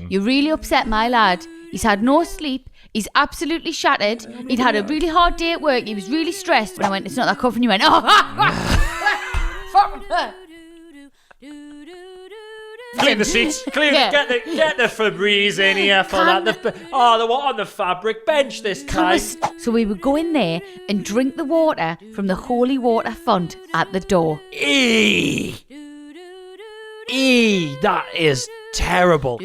You really upset my lad. He's had no sleep. He's absolutely shattered. He'd had a really hard day at work. He was really stressed. And I went, it's not that cough. And you went, fuck. Clean the seats. Get the Febreze in here for that. They were on the fabric bench this time. So we would go in there and drink the water from the holy water font at the door. Eee, that is terrible.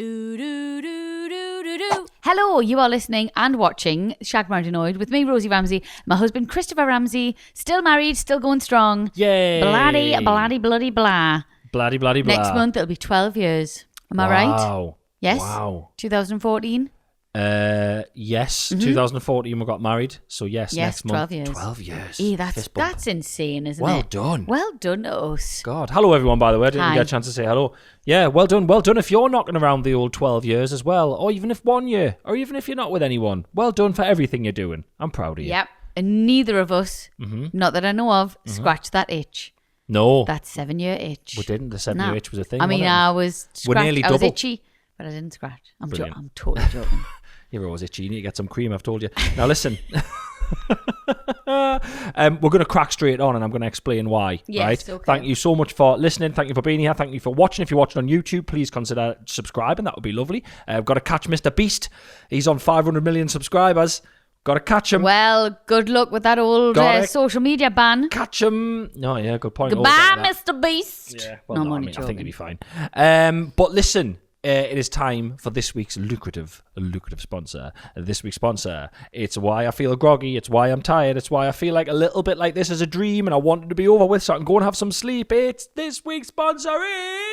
Hello, you are listening and watching Shagged Married Annoyed with me, Rosie Ramsey, my husband, Christopher Ramsey, still married, still going strong. Yay. Bloody blah. Bloody blah. Next month, it'll be 12 years. Am I right? Wow. Yes? Wow. 2014? Yes. 2014 we got married. So yes, next month. 12 years. 12 years. That's insane, isn't it? Well done. Well done to us. God. Hello everyone, by the way. I didn't get a chance to say hello. Yeah, well done. Well done if you're knocking around the old 12 years as well. Or even if 1 year. Or even if you're not with anyone. Well done for everything you're doing. I'm proud of you. Yep. And neither of us, not that I know of, scratched that itch. No. That 7-year itch. We didn't. The 7-year itch was a thing. I mean, I was scratched. I was itchy, but I didn't scratch. I'm totally joking. You're always itchy. You need to get some cream, I've told you. Now listen. We're going to crack straight on and I'm going to explain why. Yes, right? okay. Thank you so much for listening. Thank you for being here. Thank you for watching. If you're watching on YouTube, please consider subscribing. That would be lovely. I've got to catch Mr. Beast. He's on 500 million subscribers. Got to catch him. Well, good luck with that old social media ban. Catch him. No, yeah, good point. Goodbye, Mr. Beast. Yeah, well, no, I think he'll be fine. But listen, it is time for this week's lucrative sponsor. This week's sponsor. It's why I feel groggy. It's why I'm tired. It's why I feel like a little bit like this is a dream and I want it to be over with so I can go and have some sleep. It's this week's sponsor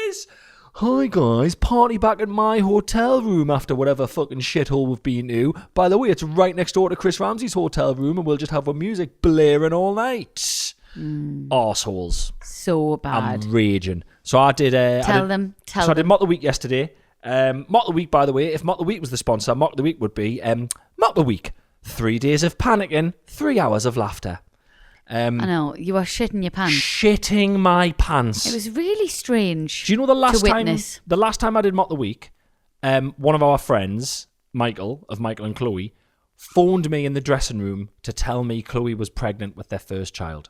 is... Hi guys, party back at my hotel room after whatever fucking shithole we've been to. By the way, it's right next door to Chris Ramsey's hotel room and we'll just have our music blaring all night. Arseholes. So bad. I'm raging. So I did... Tell them. I did Mock the Week yesterday. Mock the Week, by the way, if Mock the Week was the sponsor, Mock the Week would be Mock the Week. 3 days of panicking, 3 hours of laughter. I know, you were shitting your pants. Shitting my pants. It was really strange. Do you know the last time I did Mock the Week, one of our friends, Michael, of Michael and Chloe, phoned me in the dressing room to tell me Chloe was pregnant with their first child.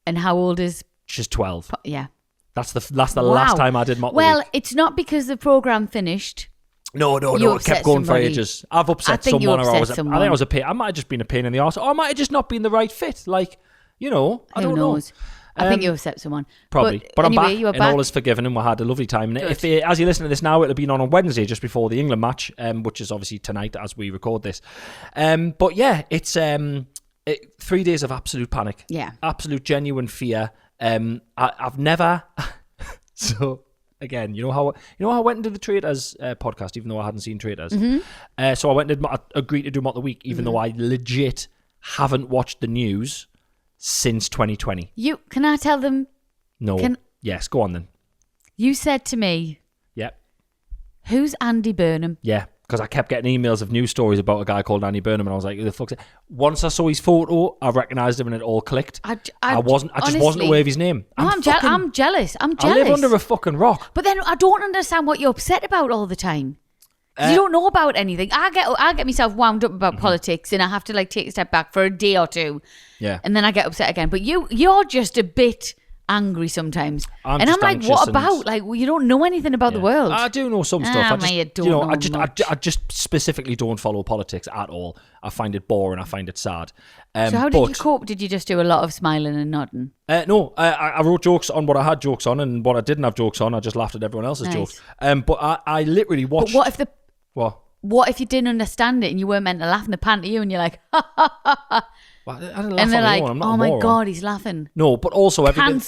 And how old is... She's 12. Yeah. That's the last time I did Mock the Week. Well, it's not because the programme finished. No. It kept going for ages. I've upset someone. I think I was a pain. I might have just been a pain in the arse. Or I might have just not been the right fit. Like, I don't know. I think you upset someone. Probably. But anyway, I'm back and all is forgiven and we had a lovely time. And as you listen to this now, it'll have been on Wednesday just before the England match, which is obviously tonight as we record this. But yeah, it's 3 days of absolute panic. Yeah. Absolute genuine fear. I've never... So... Again, you know how I went into the Traitors podcast, even though I hadn't seen Traitors. So I went and agreed to do Mock the Week, even though I legit haven't watched the news since 2020. Can I tell them? No. Yes, go on then. You said to me. Yep. Who's Andy Burnham? Yeah, because I kept getting emails of news stories about a guy called Andy Burnham, and I was like, who the fuck's it? Once I saw his photo, I recognised him and it all clicked. I just wasn't aware of his name. I'm jealous. I live under a fucking rock. But then I don't understand what you're upset about all the time. You don't know about anything. I get myself wound up about politics and I have to take a step back for a day or two. Yeah. And then I get upset again. But you're just a bit angry sometimes. I'm like, what about? You don't know anything about the world. I do know some stuff. I just specifically don't follow politics at all. I find it boring. I find it sad. So how did you cope? Did you just do a lot of smiling and nodding? No, I wrote jokes on what I had jokes on, and what I didn't have jokes on, I just laughed at everyone else's jokes. But I literally watched... But what if you didn't understand it and you weren't meant to laugh and they pan to you and you're like, ha ha ha ha. Well, I didn't laugh and they're like, oh my God, he's laughing. No, but also everything...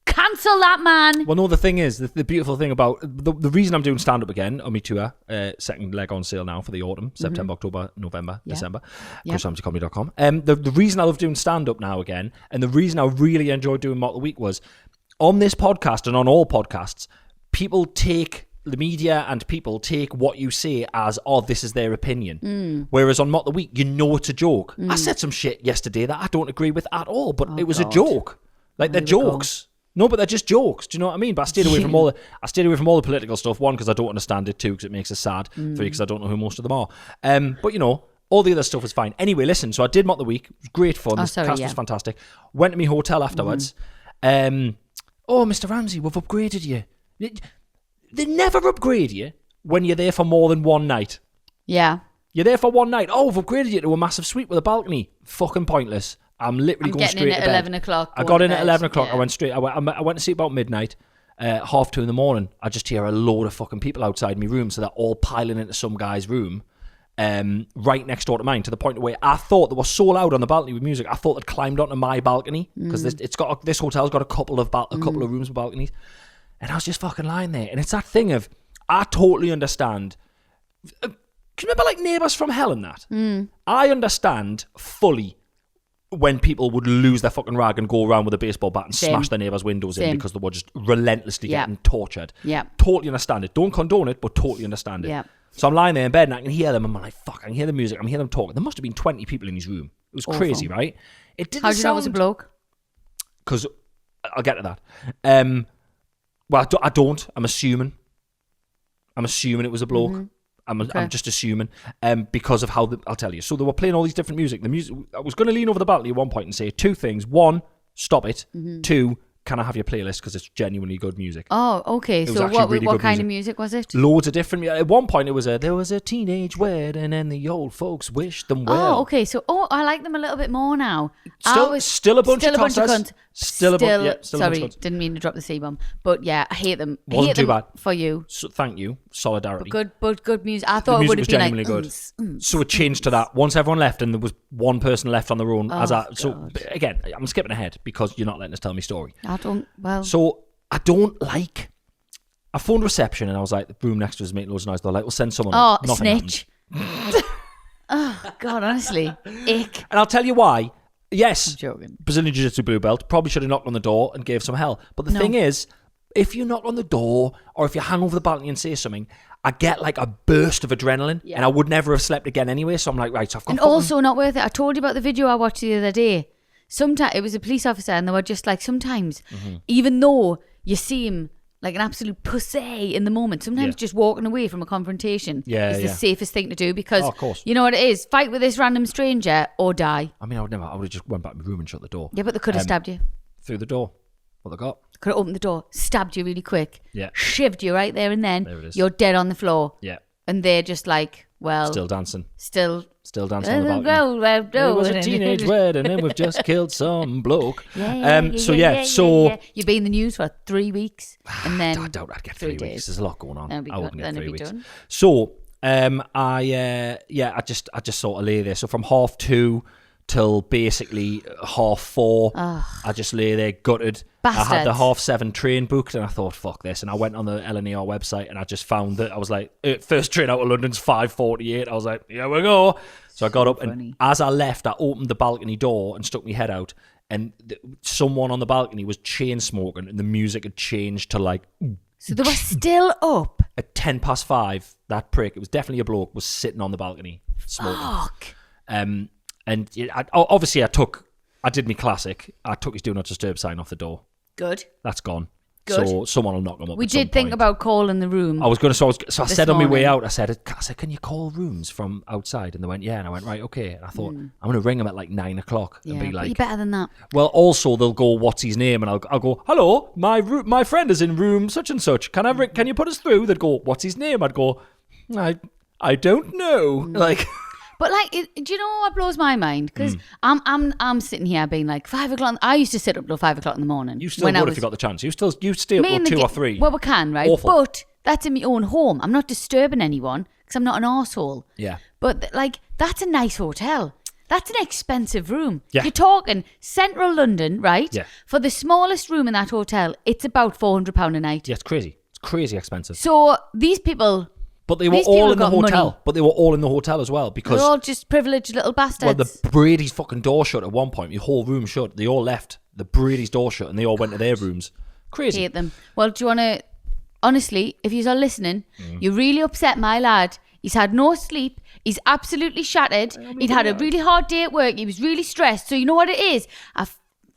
Cancel that man. Well, no, the thing is, the beautiful thing about... The reason I'm doing stand-up again on my tour, second leg on sale now for the autumn, September, October, November, December, chrisramseycomedy.com. The reason I love doing stand-up now again, and the reason I really enjoyed doing Mock the Week was, on this podcast and on all podcasts, people take... The media and people take what you say as, this is their opinion. Whereas on Mock the Week, it's a joke. I said some shit yesterday that I don't agree with at all, but it was a joke. They're jokes. No, but they're just jokes. Do you know what I mean? But I stayed away from all the political stuff. One, because I don't understand it. Two, because it makes us sad. Three, because I don't know who most of them are. But you know, all the other stuff was fine. Anyway, listen. So I did Mock the Week. It was great fun. The cast was fantastic. Went to my hotel afterwards. Oh, Mr. Ramsey, we've upgraded you. They never upgrade you when you're there for more than one night. Yeah. You're there for one night. Oh, we've upgraded you to a massive suite with a balcony. Fucking pointless. I'm literally going straight to bed. Getting in at 11 o'clock. I got in at 11 o'clock. Yeah. I went straight. I went to sleep about midnight. 2:30 in the morning. I just hear a load of fucking people outside my room. So they're all piling into some guy's room. Right next door to mine, to the point where I thought they were so loud on the balcony with music. I thought they'd climbed onto my balcony because this hotel's got a couple of rooms with balconies, and I was just fucking lying there. And it's that thing of, I totally understand. Can you remember like Neighbours from Hell and that? I understand fully when people would lose their fucking rag and go around with a baseball bat and smash their neighbours' windows in because they were just relentlessly getting tortured. Yeah, totally understand it. Don't condone it, but totally understand it. Yeah. So I'm lying there in bed and I can hear them. I'm like, fuck, I can hear the music. I can hear them talking. There must have been 20 people in his room. It was crazy, right? It didn't. How do you know it was a bloke? Because I'll get to that. Well, I don't. I'm assuming it was a bloke. I'm just assuming because of how I'll tell you. So they were playing all these different music. The music. I was going to lean over the balcony at one point and say two things. One, stop it. Two, can I have your playlist because it's genuinely good music. Oh, okay. So what kind of music was it? Loads of different. At one point, there was a teenage wedding and the old folks wished them well. Oh, okay. So I like them a little bit more now. Still a bunch of cunts. Still a bunch of cunts. Didn't mean to drop the C-bomb, but yeah, I hate them. Wasn't too bad for you. So, thank you. Solidarity. But good music. I thought it would have been genuinely good. So it changed to that. Once everyone left and there was one person left on their own. So again, I'm skipping ahead because you're not letting us tell me story. So I don't like. I phoned reception and I was like, the room next to us is making loads of noise. They're like, we'll send someone. Oh, snitch. Oh God, honestly, ick. And I'll tell you why. Yes, I'm joking. Brazilian Jiu-Jitsu blue belt, probably should have knocked on the door and gave some hell. But the thing is, if you knock on the door or if you hang over the balcony and say something, I get like a burst of adrenaline and I would never have slept again anyway. So I'm like, right, so I've got. And also not worth it. I told you about the video I watched the other day. Sometimes it was a police officer and they were just like, sometimes, even though you seem like an absolute pussy in the moment, sometimes just walking away from a confrontation is the safest thing to do because of course. You know what it is, fight with this random stranger or die. I mean, I would have just went back to my room and shut the door. Yeah, but they could have stabbed you. Through the door. What they got? Could have opened the door, stabbed you really quick, yeah, shivved you right there and then. There it is. You're dead on the floor. Yeah. And they're just like, well... Still dancing. Still dancing on the balcony. It was a teenage wedding and we've just killed some bloke. So you'd be in the news for 3 weeks and then... I doubt I'd get 3 weeks. There's a lot going on. I wouldn't get 3 weeks. Done. So, I just sort of lay there. So from 2:30 till basically 4:30, I just lay there gutted. Bastards. I had the 7:30 train booked and I thought, fuck this. And I went on the LNER website and I just found that I was like, first train out of London's 5:48. I was like, here we go. So I got up and as I left, I opened the balcony door and stuck my head out and someone on the balcony was chain smoking and the music had changed to like... So they were still up? At 5:10, that prick, it was definitely a bloke, was sitting on the balcony smoking. Fuck. And obviously I did me classic. I took his do not disturb sign off the door. Good. That's gone. Good. So someone will knock them up. We did think about calling the room. I was going to. So I said on my way out. I said, "Can you call rooms from outside?" And they went, "Yeah." And I went, "Right, okay." And I thought, I'm going to ring them at like 9 o'clock and be like, but you're better than that. Well, also they'll go, "What's his name?" And I'll go, "Hello, my friend is in room such and such. Can you put us through?" They'd go, "What's his name?" I'd go, "I don't know." Like. But like, do you know what blows my mind? Because I'm sitting here being like 5 o'clock. I used to sit up till 5 o'clock in the morning. You still would if you got the chance. You stay up till 2 or 3. Well, we can, right? Awful. But that's in my own home. I'm not disturbing anyone because I'm not an arsehole. Yeah. But like, that's a nice hotel. That's an expensive room. Yeah. You're talking central London, right? Yeah. For the smallest room in that hotel, it's about £400 a night. Yeah, it's crazy. It's crazy expensive. So these people... But they were all in the hotel. Money. But they were all in the hotel as well because they're all just privileged little bastards. Well, the Brady's fucking door shut at one point. The whole room shut. They all left. The Brady's door shut, and they all went to their rooms. Crazy. Hate them. Well, do you want to? Honestly, if you're listening, you're really upset, my lad. He's had no sleep. He's absolutely shattered. He'd had a really hard day at work. He was really stressed. So you know what it is?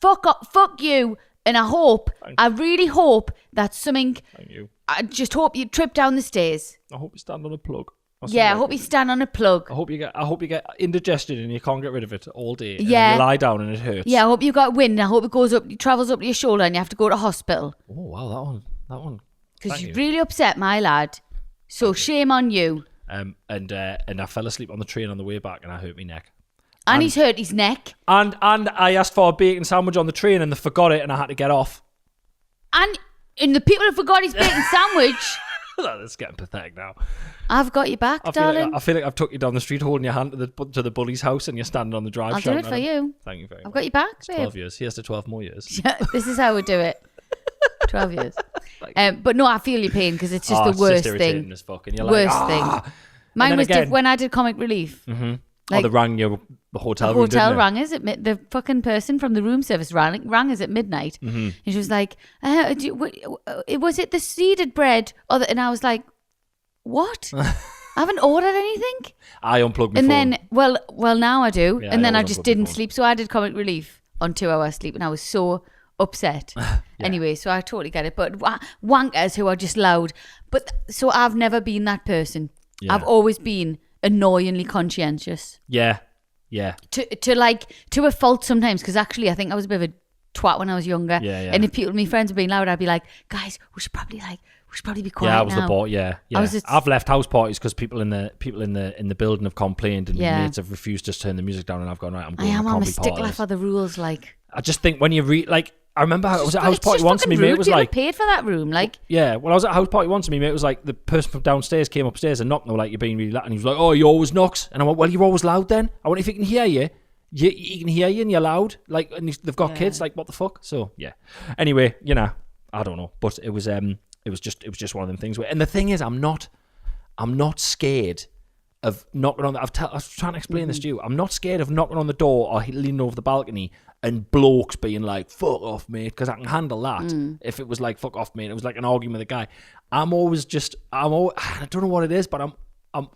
Fuck you. And I really hope that something... Thank you. I just hope you trip down the stairs. I hope you stand on a plug. Yeah, I hope you stand on a plug. I hope you get indigestion and you can't get rid of it all day. And Yeah. then you lie down and it hurts. Yeah, I hope you got wind. I hope it goes up, travels up to your shoulder and you have to go to hospital. Oh, wow, that one. Because you really upset my lad. So shame on you. And I fell asleep on the train on the way back and I hurt my neck. And he's hurt his neck. And I asked for a bacon sandwich on the train and they forgot it and I had to get off. And the people who forgot his bacon sandwich. That's getting pathetic now. I've got your back, darling. I feel like I've took you down the street holding your hand to the bully's house and you're standing on the drive. I'll do it for you. Thank you very much. I've got your back, It's babe. 12 years. Here's to 12 more years. Yeah, this is how we do it. 12 years. But no, I feel your pain because it's just the worst thing. As fuck. And you're Worst like, thing. Mine was when I did comic relief. Mm-hmm. Like, they rang the hotel room, hotel didn't rang us at the fucking person from the room service rang us at midnight. Mm-hmm. And she was like, was it the seeded bread? And I was like, what? I haven't ordered anything. I unplugged my and phone. Then, well, now I do. Yeah, and then I always just unplug my didn't phone. sleep. So I did comic relief on 2 hours sleep and I was so upset. Anyway, so I totally get it. But wankers who are just loud. But so I've never been that person. Yeah. I've always been annoyingly conscientious. Yeah. To a fault sometimes, because actually I think I was a bit of a twat when I was younger. Yeah. And if my friends were being loud, I'd be like, guys, we should probably be quiet. Yeah, I was now. the boy. Yeah. I've left house parties because people in the building have complained and mates have refused to turn the music down, and I've gone right. I'm going. I'm a stickler for the rules. Like, I just think when you I remember I was at a house party once and my mate was like, paid for that room, like. Yeah, well, I was at a house party once and my mate was like, the person from downstairs came upstairs and knocked, and they were like, you're being really loud, and he was like, oh, he always knocks, and I went, well, you're always loud then. I went, if he can hear you, he can hear you and you're loud, like, and they've got kids, like, what the fuck? So yeah. Anyway, I don't know, but it was just one of them things where, and the thing is, I'm not scared of knocking on. I was trying to explain this to you. I'm not scared of knocking on the door or leaning over the balcony and blokes being like, fuck off, mate, because I can handle that. If it was like, fuck off, mate, it was like an argument with a guy. I don't know what it is, but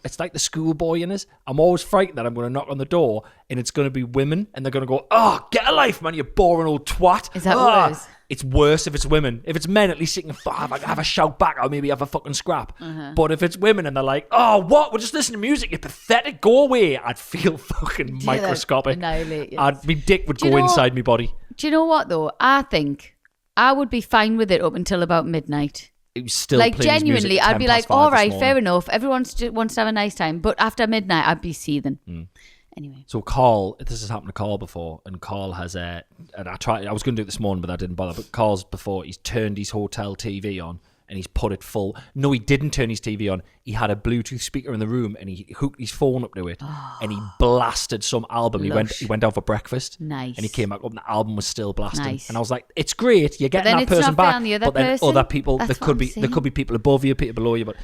it's like the schoolboy in us. I'm always frightened that I'm going to knock on the door and it's going to be women and they're going to go, oh, get a life, man, you boring old twat. Is that worse? It's worse if it's women. If it's men, at least you can have a shout back or maybe have a fucking scrap. But if it's women and they're like, oh, what? We're just listening to music. You're pathetic. Go away. I'd feel fucking microscopic. Annihilate you. My dick would go inside my body. Do you know what, though? I think I would be fine with it up until about midnight. It was still like, playing his music genuinely, at I'd be 5 like, all right, this fair morning. enough. Everyone wants to have a nice time. But after midnight, I'd be seething. Anyway. So Carl, this has happened to Carl before, and Carl has and I was going to do it this morning, but I didn't bother. But Carl's before, he's turned his hotel TV on and he's put it full. No, he didn't turn his TV on. He had a Bluetooth speaker in the room and he hooked his phone up to it and he blasted some album. He went out for breakfast. Nice. And he came back up and the album was still blasting. Nice. And I was like, it's great, you're getting that person back. But then other people, there could be people above you, people below you. But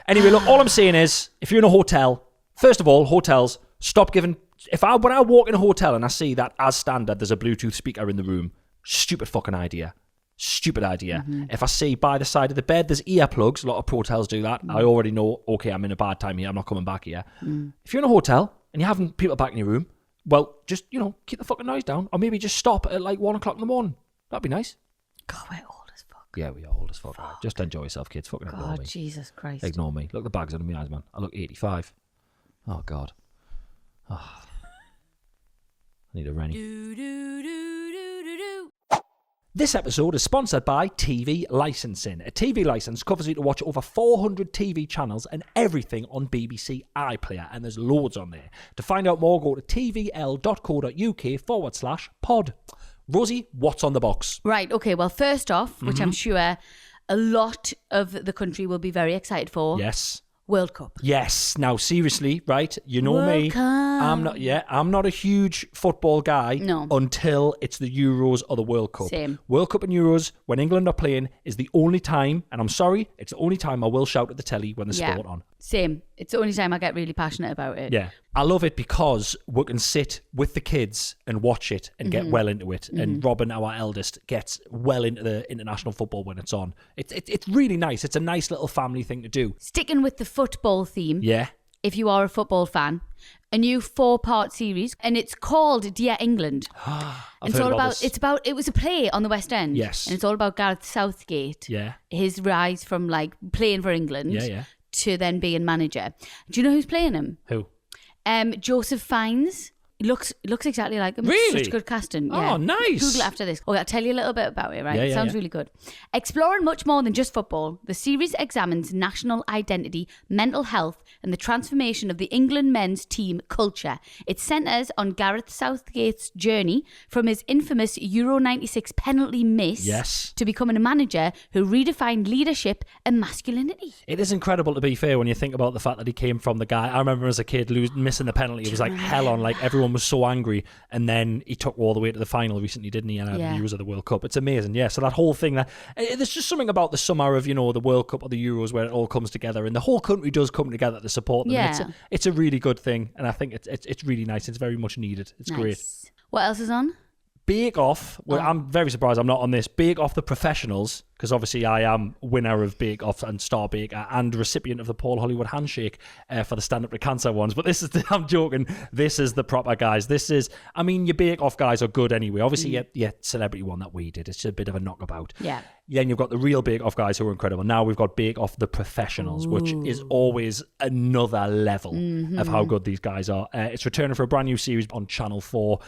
anyway, look, all I'm saying is, if you're in a hotel, first of all, hotels, stop giving. When I walk in a hotel and I see that as standard, there's a Bluetooth speaker in the room, stupid fucking idea. Stupid idea. If I see by the side of the bed there's earplugs, a lot of hotels do that. I already know, okay, I'm in a bad time here, I'm not coming back here. If you're in a hotel and you're having people back in your room, well, just, keep the fucking noise down, or maybe just stop at like 1 o'clock in the morning. That'd be nice. God, we're old as fuck. Yeah, we are old as fuck. Right? Just enjoy yourself, kids. Fucking ignore me. God, Jesus Christ. Ignore me. Look, the bag's under my eyes, man. I look 85. Oh, God. Oh. I need a Rennie. This episode is sponsored by TV Licensing. A TV license covers you to watch over 400 TV channels and everything on BBC iPlayer, and there's loads on there. To find out more, go to tvl.co.uk/pod. Rosie, what's on the box? Right, okay, well, first off, which I'm sure a lot of the country will be very excited for. Yes. World Cup. Yes. Now, seriously, right? You know World me. Cup. I'm not a huge football guy until it's the Euros or the World Cup. Same. World Cup and Euros, when England are playing, is the only time, and I'm sorry, it's the only time I will shout at the telly when there's sport on. Same. It's the only time I get really passionate about it. Yeah. I love it because we can sit with the kids and watch it and get well into it. And Robin, our eldest, gets well into the international football when it's on. It's really nice. It's a nice little family thing to do. Sticking with the football theme. Yeah. if you are a football fan, a new 4-part series, and it's called Dear England. I've heard about this. It was a play on the West End. Yes. And it's all about Gareth Southgate. Yeah. His rise from like playing for England to then being manager. Do you know who's playing him? Who? Joseph Fiennes. Looks exactly like him. Really? Such good casting. Oh, nice. Google it after this. Okay, I'll tell you a little bit about it, right? Yeah, It sounds yeah. really good. Exploring much more than just football, the series examines national identity, mental health, and the transformation of the England men's team culture. It centres on Gareth Southgate's journey from his infamous Euro 96 penalty miss to becoming a manager who redefined leadership and masculinity. It is incredible, to be fair, when you think about the fact that he came from the guy. I remember as a kid missing the penalty. It was like hell on. Like everyone was so angry, and then he took all the way to the final recently, didn't he? And had the Euros of the World Cup. It's amazing, yeah. So that whole thing, there's just something about the summer of, you know, the World Cup or the Euros where it all comes together, and the whole country does come together to support them. Yeah. It's a really good thing, and I think it's really nice. It's very much needed. It's great. What else is on? Bake Off. Well, I'm very surprised I'm not on this. Bake Off the Professionals, because obviously I am winner of Bake Off and Star Baker and recipient of the Paul Hollywood handshake for the Stand Up to Cancer ones. But this is I'm joking. This is the proper guys. Your Bake Off guys are good anyway. Obviously, your celebrity one that we did, it's a bit of a knockabout. Yeah. Then you've got the real Bake Off guys who are incredible. Now we've got Bake Off the Professionals, which is always another level of how good these guys are. It's returning for a brand new series on Channel 4.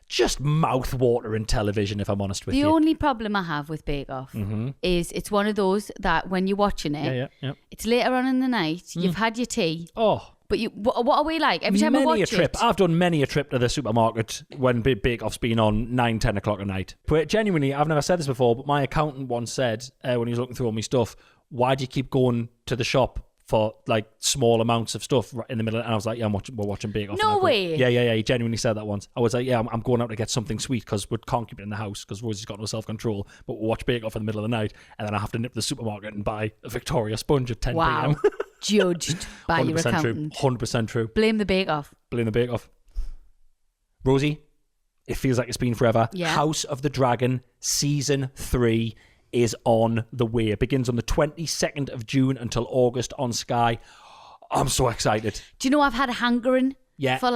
Just mouth-watering television, if I'm honest with you. The only problem I have with Bake Off is it's one of those that when you're watching it, it's later on in the night, you've had your tea. Oh. But what are we like? Every time I watch it. I've done many a trip to the supermarket when Bake Off's been on 9, 10 o'clock at night. But genuinely, I've never said this before, but my accountant once said, when he was looking through all my stuff, why do you keep going to the shop for like small amounts of stuff right in the middle? And I was like, yeah, we're watching Bake Off. No way. Yeah. He genuinely said that once. I was like, yeah, I'm going out to get something sweet because we can't keep it in the house because Rosie's got no self-control. But we'll watch Bake Off in the middle of the night, and then I have to nip to the supermarket and buy a Victoria sponge at 10 p.m. Judged by your accountant. 100% true. Blame the Bake Off. Blame the Bake Off. Rosie, it feels like it's been forever. Yeah. House of the Dragon Season 3 is on the way. It begins on the 22nd of June until August on Sky. I'm so excited. Do you know I've had a hankering for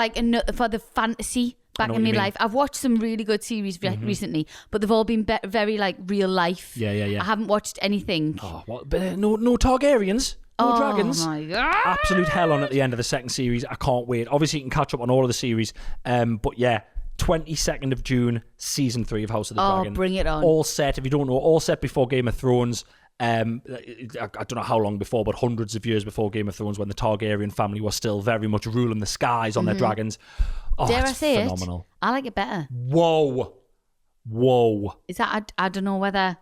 for the fantasy back in my life. I've watched some really good series recently, but they've all been very like real life. Yeah. I haven't watched anything. Oh, what? No Targaryens. No dragons. Oh my God. Absolute hell on at the end of the second series. I can't wait. Obviously, you can catch up on all of the series. But yeah, 22nd of June, season 3 of House of the Dragon. Bring it on. All set, if you don't know, all set before Game of Thrones. I don't know how long before, but hundreds of years before Game of Thrones, when the Targaryen family was still very much ruling the skies on their dragons. Oh, Dare I it's say phenomenal. it? I like it better. Whoa. Is that, I don't know whether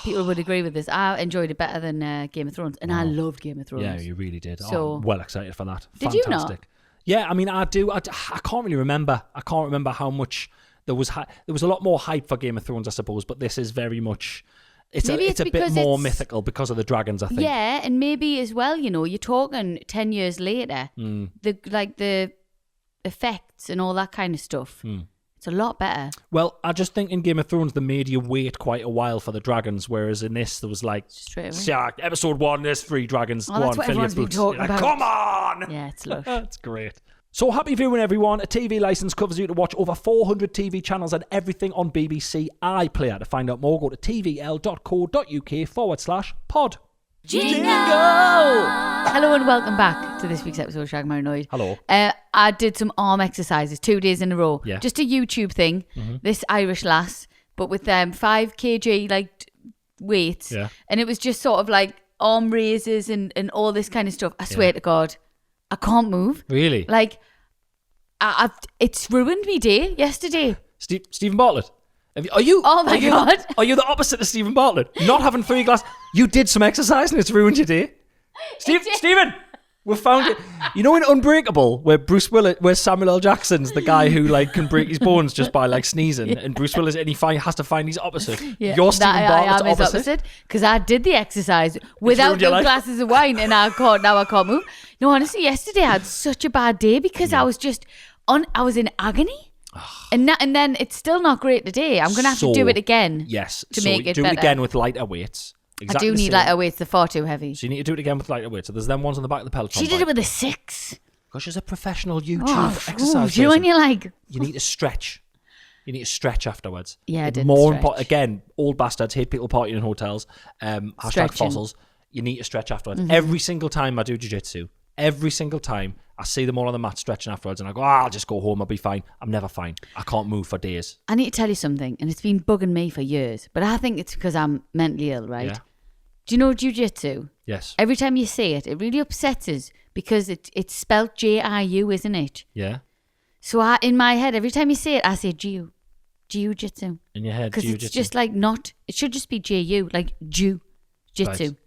people would agree with this. I enjoyed it better than Game of Thrones, and I loved Game of Thrones. Yeah, you really did. So, I'm well excited for that. Did Fantastic. you not? Yeah, I mean, I do. I can't really remember. I can't remember how much there was. There was a lot more hype for Game of Thrones, I suppose, but this is very much. It's a bit more mythical because of the dragons, I think. Yeah, and maybe as well, you know, you're talking 10 years later, the effects and all that kind of stuff. It's a lot better. Well, I just think in Game of Thrones, they made you wait quite a while for the dragons, whereas in this, there was like, episode 1, there's 3 dragons. Oh, that's what everyone's been talking about. Come on! Yeah, it's lush. That's great. So happy viewing, everyone. A TV licence covers you to watch over 400 TV channels and everything on BBC iPlayer. To find out more, go to tvl.co.uk/pod. Jingle! Hello and welcome back to this week's episode of Shagged Married Annoyed. Hello. I did some arm exercises 2 days in a row. Yeah. Just a YouTube thing. This Irish lass, but with 5 kg like weights. Yeah. And it was just sort of like arm raises and all this kind of stuff. I swear to God, I can't move. Really? Like, it's ruined me day yesterday. Stephen Bartlett. Are you? Oh my God. Are you the opposite of Stephen Bartlett? Not having 3 glasses. You did some exercise and it's ruined your day. Stephen, we found it. You know in Unbreakable, where Samuel L. Jackson's the guy who like can break his bones just by like sneezing, and Bruce Willis and he has to find his opposite. Yeah, you're Stephen Bartlett's opposite. Because I did the exercise without the glasses of wine, and now I can't move. No, honestly, yesterday I had such a bad day because I was just I was in agony. And then it's still not great today. I'm going to have to do it again. Yes. To make it do better. it again with lighter weights. I do need lighter weights. They're far too heavy. So you need to do it again with lighter weights. So there's them ones on the back of the Peloton She did it with a 6. Gosh, she's a professional YouTube exercise. You know when you're like... You need to stretch. You need to stretch afterwards. Yeah, I did Again, old bastards hate people partying in hotels. Hashtag fossils. You need to stretch afterwards. Every single time I do jiu-jitsu, every single time I see them all on the mat stretching afterwards and I go, I'll just go home, I'll be fine. I'm never fine. I can't move for days. I need to tell you something, and it's been bugging me for years, but I think it's because I'm mentally ill, right? Yeah. Do you know jiu-jitsu? Yes. Every time you say it, it really upsets us because it's spelled J-I-U, isn't it? Yeah. So in my head, every time you say it, I say jiu-jitsu. In your head, because it's just like not. It should just be J-U, like jiu-jitsu. Right.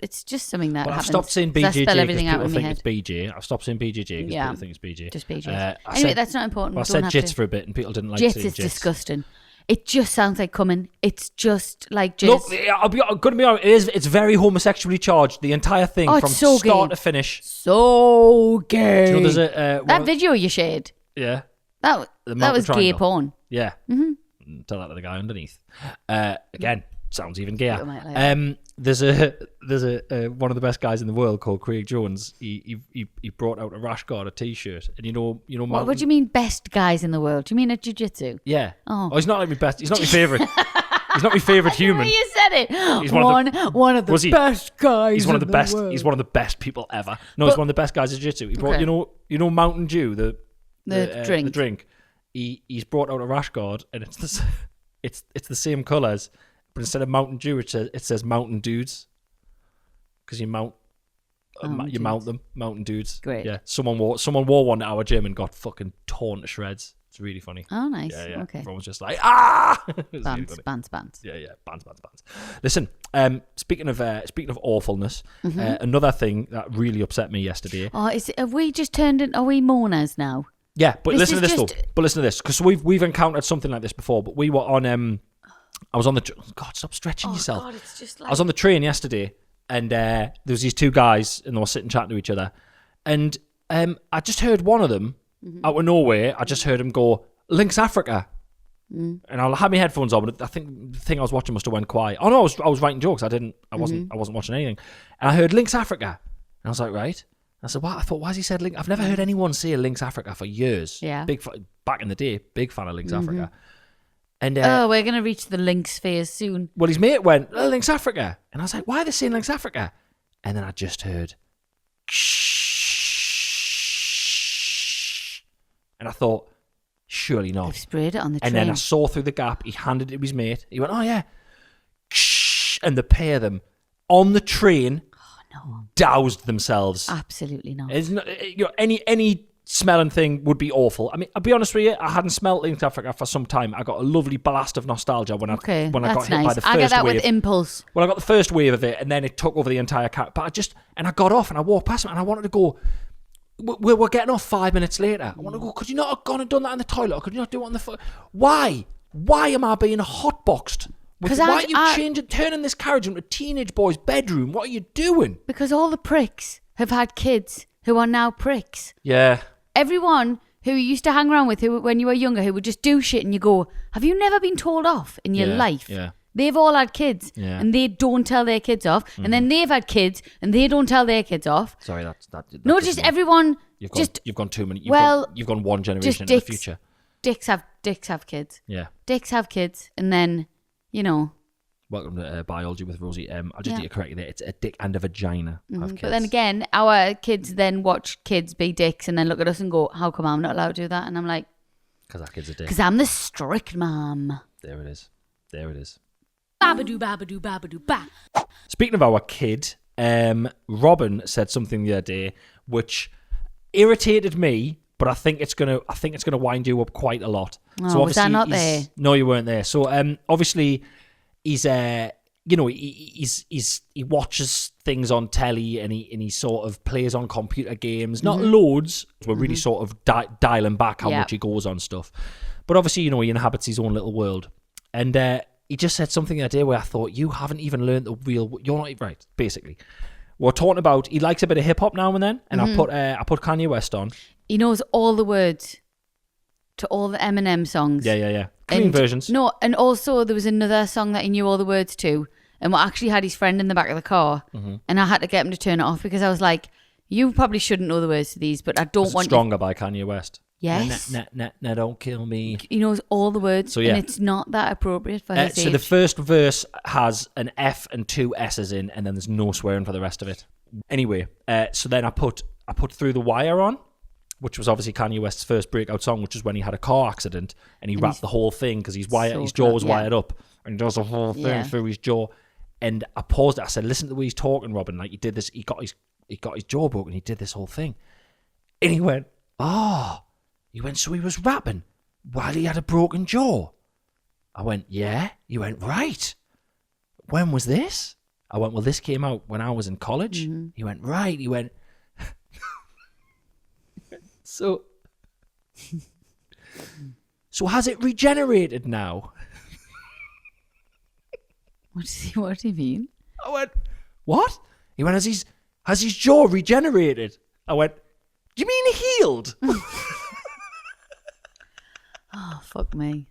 It's just something that happens. I've stopped saying BJJ because people think it's head. BJ. I've stopped saying BJJ because people think it's BJ. Just BJ. Anyway, that's not important. Well, I said jits for a bit and people didn't like jits saying is jits. Disgusting. It just sounds like coming. It's just like jizz. Look, I'm going to be honest, it's very homosexually charged. The entire thing from so start gay. to finish. So gay. Do you know, there's that video you shared. Yeah. That was gay porn. Yeah. Mm-hmm. Tell that to the guy underneath. Again, sounds even gayer. There's one of the best guys in the world called Craig Jones. He brought out a rash guard, a t-shirt, and you know. What do you mean, best guys in the world? Do you mean at jiu-jitsu? Yeah. Oh, he's not like my best. He's not my favorite. He's not my favorite human. You said it. He's one of the best guys. He's one of the best. World. He's one of the best people ever. No, he's one of the best guys at jiu-jitsu. He brought you know Mountain Dew, the drink. The drink. He's brought out a rash guard, and it's the same colours. But instead of Mountain Dew, it says Mountain Dudes, because you mount them, Mountain Dudes. Great. Yeah. Someone wore one at our gym and got fucking torn to shreds. It's really funny. Oh, nice. Yeah. Okay. Everyone was just like, ah! Bands. Yeah. Bands. Listen, speaking of awfulness, another thing that really upset me yesterday. Oh, have we just turned in? Are we mourners now? Yeah, but listen to this though. But listen to this, because we've encountered something like this before. But we were on I was on the... God, stop stretching yourself. God, it's just like... I was on the train yesterday, and there was these two guys, and they were sitting chatting to each other. And I just heard one of them, out of nowhere, I just heard him go, Lynx Africa. And I had my headphones on, but I think the thing I was watching must have went quiet. Oh, no, I was writing jokes. I wasn't watching anything. And I heard Lynx Africa. And I was like, right. I said, what? I thought, why has he said Lynx? I've never heard anyone say Lynx Africa for years. Yeah. Back in the day, big fan of Lynx Africa. And we're going to reach the Lynx phase soon. Well, his mate went, Lynx Africa. And I was like, why are they saying Lynx Africa? And then I just heard, and I thought, surely not. They've sprayed it on the train. And then I saw through the gap, he handed it to his mate. He went, oh yeah. And the pair of them on the train doused themselves. Absolutely not. It's not, any smelling thing would be awful. I mean, I'll be honest with you, I hadn't smelled Lynx Africa for some time. I got a lovely blast of nostalgia when I got hit by the first wave. I get that with impulse. Well, I got the first wave of it, and then it took over the entire car. But I got off, and I walked past him, and I wanted to go. We're getting off 5 minutes later. I want to go, could you not have gone and done that in the toilet? Or could you not do it on the foot? Why? Why am I being hotboxed? Why are you turning this carriage into a teenage boy's bedroom? What are you doing? Because all the pricks have had kids who are now pricks. Yeah. Everyone who you used to hang around with when you were younger who would just do shit and you go, have you never been told off in your life? Yeah. They've all had kids and they don't tell their kids off. And then they've had kids and they don't tell their kids off. Sorry, that no, just everyone. You've gone too many. You've gone one generation into the future. Dicks have kids. Yeah. Dicks have kids, and then, Welcome to Biology with Rosie. I just need to correct you there. It's a dick and a vagina. Have kids. But then again, our kids then watch kids be dicks and then look at us and go, how come I'm not allowed to do that? And I'm like, because our kids are dicks. Because I'm the strict mom. There it is. Babadoo, babadoo, babadoo, ba. Speaking of our kid, Robin said something the other day which irritated me, but I think it's gonna wind you up quite a lot. Oh, so was I not there? No, you weren't there. So obviously he's he watches things on telly and he sort of plays on computer games. Not loads. We're really sort of dialing back how much he goes on stuff. But obviously, he inhabits his own little world. And he just said something the other day where I thought, you haven't even learned the real... You're not... Right, basically. We're talking about... He likes a bit of hip-hop now and then. And I put Kanye West on. He knows all the words to all the Eminem songs. Yeah. Clean versions. No, and also there was another song that he knew all the words to. and we actually had his friend in the back of the car, and I had to get him to turn it off because I was like, you probably shouldn't know the words to these, but I don't want Stronger by Kanye West. Yes. Nah, don't kill me. He knows all the words, so, yeah. and it's not that appropriate for his age. So the first verse has an F and 2 S's in, and then there's no swearing for the rest of it. Anyway, so then I put Through the Wire on, which was obviously Kanye West's first breakout song, which was when he had a car accident, and he rapped the whole thing because his jaw was wired up, and he does the whole thing through his jaw. And I paused it. I said, listen to the way he's talking, Robin. Like, he did this. He got his jaw broken. He did this whole thing. And he went, so he was rapping while he had a broken jaw. I went, yeah. He went, right. When was this? I went, well, this came out when I was in college. He went, right. He went, so has it regenerated now? What do you mean? I went, what? He went, has his jaw regenerated? I went, do you mean healed? Oh, fuck me.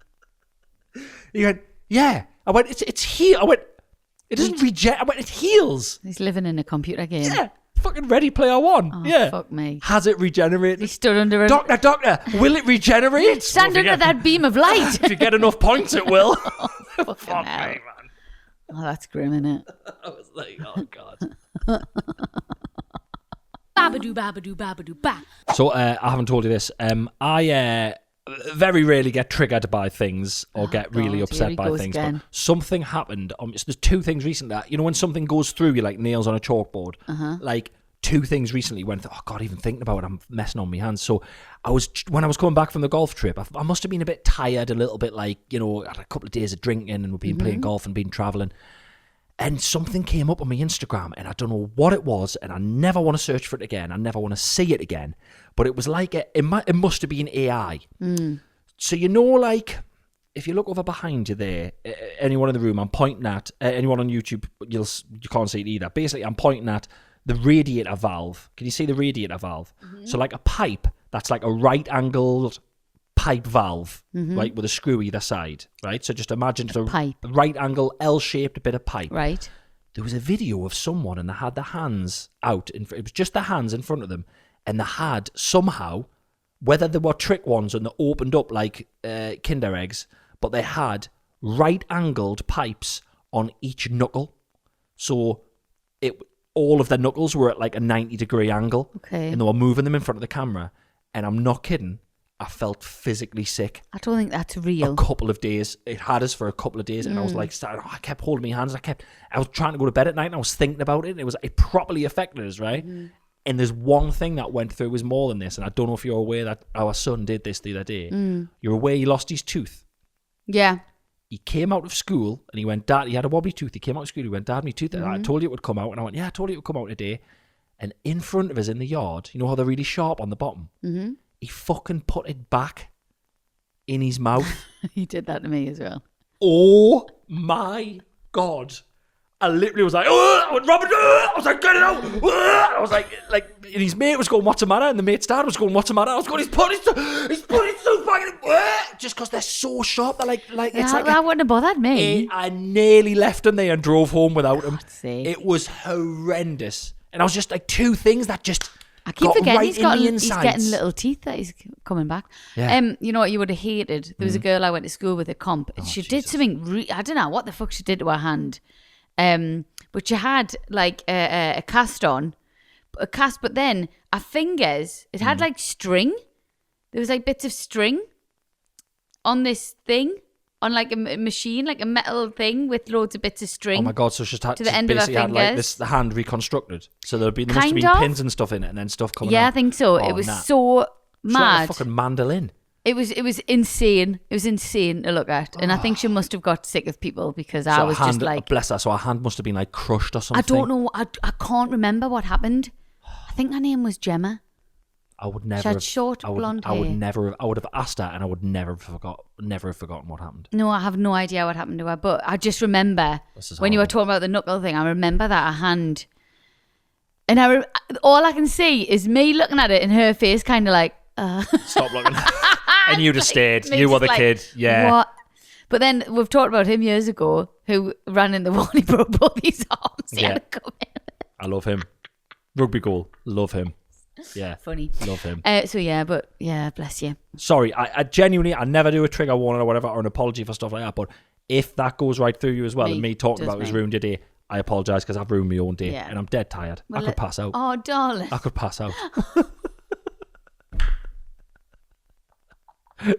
He went, yeah. I went, it's healed. I went, it doesn't regenerate. I went, it heals. He's living in a computer game. Yeah. Fucking Ready Player One. Oh, yeah. Fuck me. Has it regenerated? He stood under a... Doctor, will it regenerate? Stand under that beam of light. If you get enough points, it will. Fuck me, man. Oh, that's grim, isn't it? I was like, oh, God. Babadoo, babadoo, babadoo, ba. So, I haven't told you this. I very rarely get triggered by things or get really upset by things. But something happened. There's 2 things recently. When something goes through you like nails on a chalkboard. Like 2 things recently when oh God, even thinking about it, I'm messing on my hands. So when I was coming back from the golf trip, I must have been a bit tired, a little bit like, had a couple of days of drinking and we've been playing golf and been traveling. And something came up on my Instagram and I don't know what it was, and I never want to search for it again. I never want to see it again. But it was like, it must have been AI. So, like, if you look over behind you there, anyone in the room, I'm pointing at, anyone on YouTube, you can't see it either. Basically, I'm pointing at the radiator valve. Can you see the radiator valve? So like a pipe that's like a right-angled pipe valve, right, with a screw either side, right? So just imagine a pipe. Right angle L-shaped bit of pipe. Right. There was a video of someone and they had their hands out. It was just their hands in front of them, and they had somehow, whether they were trick ones and they opened up like Kinder eggs, but they had right-angled pipes on each knuckle. So all of their knuckles were at like a 90-degree angle. Okay. And they were moving them in front of the camera. And I'm not kidding. I felt physically sick. I don't think that's real. A couple of days. It had us for a couple of days, and I was like, I kept holding my hands. I was trying to go to bed at night, and I was thinking about it, and it properly affected us, right? And there's one thing that went through was more than this, and I don't know if you're aware that our son did this the other day. You're aware he lost his tooth? Yeah. He came out of school, and he went, Dad, he had a wobbly tooth. He came out of school, he went, Dad, my tooth, I told you it would come out. And I went, yeah, I told you it would come out today. And in front of us in the yard, you know how they're really sharp on the bottom? He fucking put it back in his mouth. He did that to me as well. Oh my God. I literally was like, oh, I went, Robert, I was like, get it out. I was like, and his mate was going, what's the matter? And the mate's dad was going, what's the matter? I was going, he's put his tooth back in. Just because they're so sharp. They're like it's like that wouldn't have bothered me. I nearly left him there and drove home without him. Sake. It was horrendous. And I was just like, 2 things that just I keep forgetting right he's getting little teeth that he's coming back. Yeah. You know what you would have hated? There was a girl I went to school with at comp, and she did something. I don't know what the fuck she did to her hand. But she had like a cast on, but then her fingers. It had like string. There was like bits of string on this thing. On like a machine, like a metal thing with loads of bits of string. Oh my God! So she had to the end of her fingers. Had like the hand reconstructed. So there must have been pins and stuff in it, and then stuff coming out. Yeah, I think so. It was so mad. Like a fucking mandolin. It was insane. It was insane to look at, and I think she must have got sick of people because I was just like, bless her. So her hand must have been like crushed or something. I don't know. I can't remember what happened. I think her name was Gemma. I would never. She had short blonde hair. I would have asked her, and I would never have forgotten what happened. No, I have no idea what happened to her, but I just remember when you were talking about the knuckle thing. I remember that her hand, and all I can see is me looking at it, and her face kind of like, Stop looking. And you'd have stayed. You were the kid. Yeah. What? But then we've talked about him years ago, who ran in the wall. He broke both his arms. He had to come in. I love him. Rugby goal. Love him. Yeah. Funny. Love him. Bless you. Sorry, I genuinely, I never do a trigger warning or whatever, or an apology for stuff like that. But if that goes right through you as well, and me talking about it has ruined your day, I apologise because I've ruined my own day and I'm dead tired. I could pass out. Oh, darling. I could pass out.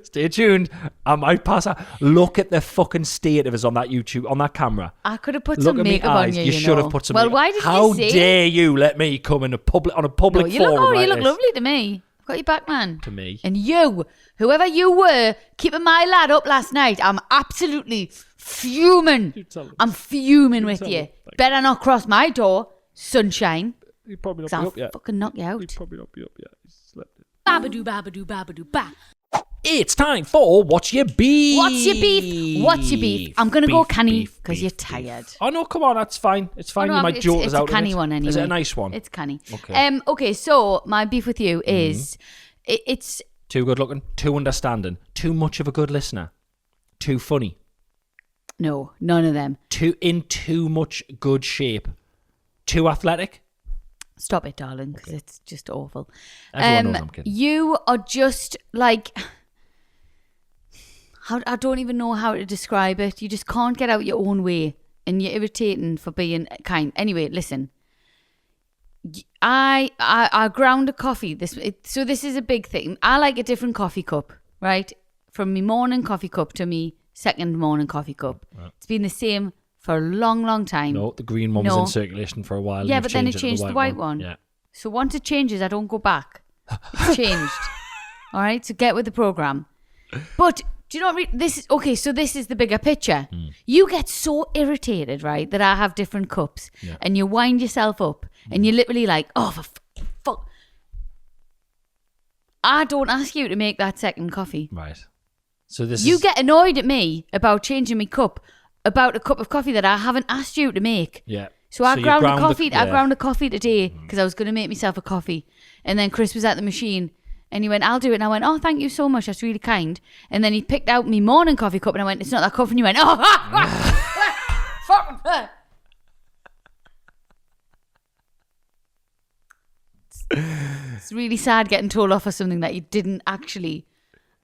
Stay tuned. I might pass out. Look at the fucking state of us on that YouTube, on that camera. I could have put some makeup on you. You should have put some makeup. Why did How you say? dare you let me come in a public forum You like look this? lovely to me. I've got your back, man. To me. And you, whoever you were, keeping my lad up last night, I'm absolutely fuming. I'm fuming with you. Better not cross my door, sunshine. He'd probably not be I'll up yet. fucking knock you out. He'd probably not be up yet. He's slept in. Babadoo, babadoo, babadoo, ba. It's time for What's Your Beef? What's your beef? What's your beef? I'm going to go canny because you're tired. Oh, no, come on. That's fine. It's fine. You might jolt us out of it. It's a canny one anyway. Is it a nice one? It's canny. Okay. Okay, so my beef with you is it's... Too good looking, too understanding, too much of a good listener, too funny. No, none of them. Too much good shape, too athletic. Stop it, darling, because it's just awful. Everyone knows I'm kidding. You are just like... I don't even know how to describe it. You just can't get out your own way, and you're irritating for being kind. Anyway, listen. I ground a coffee. So this is a big thing. I like a different coffee cup, right? From me morning coffee cup to me second morning coffee cup. Right. It's been the same for a long, long time. No, the green one was in circulation for a while. Yeah, but then it changed to the white one. Yeah. So once it changes, I don't go back. It's changed. All right, so get with the program. But do you know what this is? Okay, so this is the bigger picture. You get so irritated, right, that I have different cups, and you wind yourself up, and you're literally like, oh, for fuck. I don't ask you to make that second coffee. Right. So you get annoyed at me about changing my cup, about a cup of coffee that I haven't asked you to make. Yeah. So I ground a coffee. I ground a coffee today because I was going to make myself a coffee, and then Chris was at the machine. And he went, I'll do it. And I went, oh, thank you so much. That's really kind. And then he picked out me morning coffee cup. And I went, it's not that cup. And he went, fuck. It's really sad getting told off for something that you didn't actually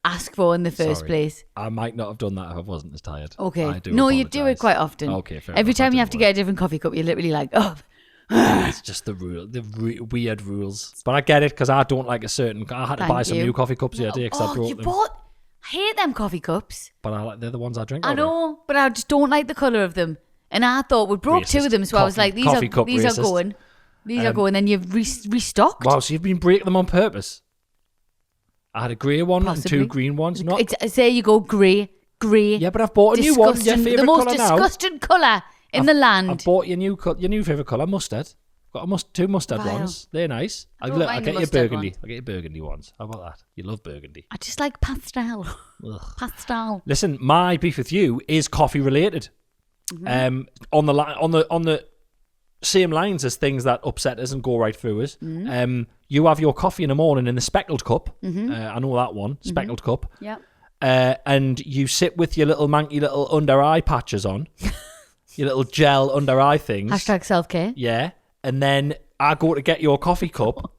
ask for in the first place. I might not have done that if I wasn't as tired. Okay. I do no, apologise. you do it quite often. Okay, fair Every enough. time you have to get a different coffee cup, you're literally like, oh. It's just the rule, weird rules. But I get it because I don't like a certain. I had to buy some new coffee cups the other day because I brought them. I hate them coffee cups. But they're the ones I drink. I know, but I just don't like the colour of them. And I thought we broke two of them, so I was like, these are going. These are going. Then you've restocked. Wow, so you've been breaking them on purpose. I had a grey one and two green ones. There you go, grey. Yeah, but I've bought a new one. Your favourite the most colour now. disgusting colour in the land. I've bought your new favourite colour, mustard. Got two mustard ones. They're nice. I'll get you burgundy. I'll get you burgundy ones. How about that? You love burgundy. I just like pastel. Pastel. Listen, my beef with you is coffee related. Mm-hmm. On the same lines as things that upset us and go right through us. Mm-hmm. You have your coffee in the morning in the speckled cup. Mm-hmm. I know that one, speckled cup. Yeah. And you sit with your little manky little under eye patches on, your little gel under eye things. # self-care. Yeah. And then I go to get your coffee cup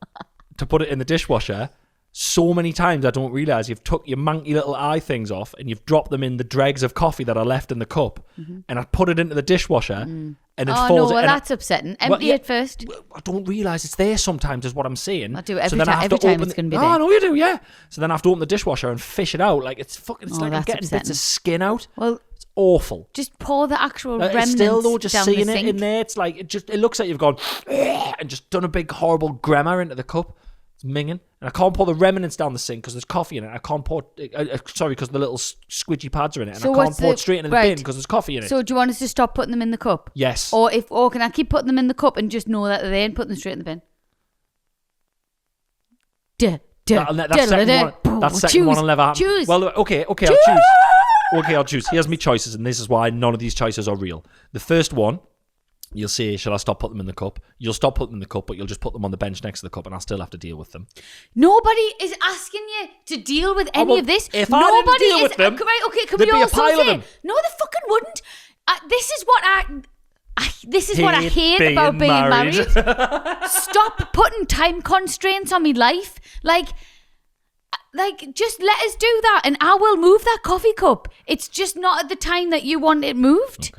to put it in the dishwasher. So many times I don't realise you've took your manky little eye things off and you've dropped them in the dregs of coffee that are left in the cup. Mm-hmm. And I put it into the dishwasher and it falls. Oh, no, well, that's upsetting. Empty it first. I don't realise it's there sometimes is what I'm saying. I do it every time it's going to be there. Oh, no, you do, yeah. So then I have to open the dishwasher and fish it out. Like, it's like I'm getting upsetting. bits of skin out. Well, it's awful. Just pour the actual remnants still, though, just down seeing the it sink. in there, it's like, it looks like you've gone and just done a big horrible gremmer into the cup. It's minging. And I can't pour the remnants down the sink because there's coffee in it. I can't pour, because the little squidgy pads are in it. And I can't pour it straight into the bin because there's coffee in it. So do you want us to stop putting them in the cup? Yes. Or can I keep putting them in the cup and just know that they're there and put them straight in the bin? That second one will never happen. Choose. Well, okay, I'll choose. Okay, I'll choose. Here's my choices, and this is why none of these choices are real. The first one, You'll say, shall I stop putting them in the cup? You'll stop putting them in the cup, but you'll just put them on the bench next to the cup and I'll still have to deal with them. Nobody is asking you to deal with any of this. If Nobody I didn't deal is, with them, right, okay, can there'd we be a also pile of say, them. no, they fucking wouldn't. This is what I hate about being married. Stop putting time constraints on me life. Like, just let us do that and I will move that coffee cup. It's just not at the time that you want it moved.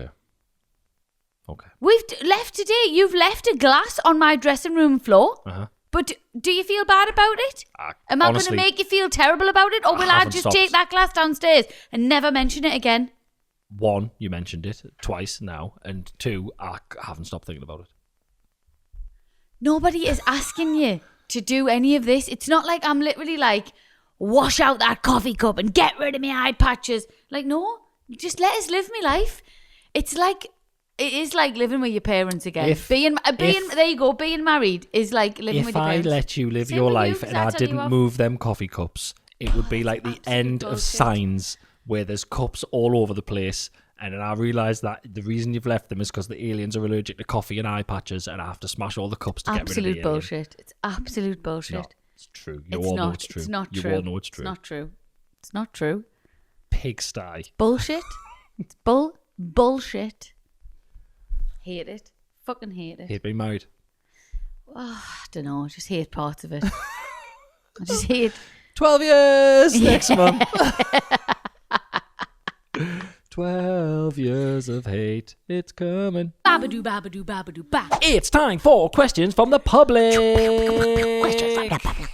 Okay. We've left today. You've left a glass on my dressing room floor. Uh-huh. But do you feel bad about it? Am I going to make you feel terrible about it? Or will I just take that glass downstairs and never mention it again? One, you mentioned it twice now. And two, I haven't stopped thinking about it. Nobody is asking you to do any of this. It's not like I'm literally like, wash out that coffee cup and get rid of my eye patches. Like, no, just let us live my life. It is like living with your parents again. Being married is like living with your parents. If I let you live your life and I didn't move them coffee cups, it would be like the end of Signs, where there's cups all over the place. And then I realised that the reason you've left them is because the aliens are allergic to coffee and eye patches, and I have to smash all the cups to get rid of the alien. Absolute bullshit. It's absolute bullshit. No, it's true. You all know it's true. It's not true. You all know it's true. It's not true. It's not true. Pigsty. Bullshit. It's bullshit. Hate it. Fucking hate it. Hate being married. Oh, I don't know. I just hate parts of it. I just hate 12 years next month. 12 years of hate. It's coming. Babadoo, babadoo, babadoo, ba. It's time for questions from the public.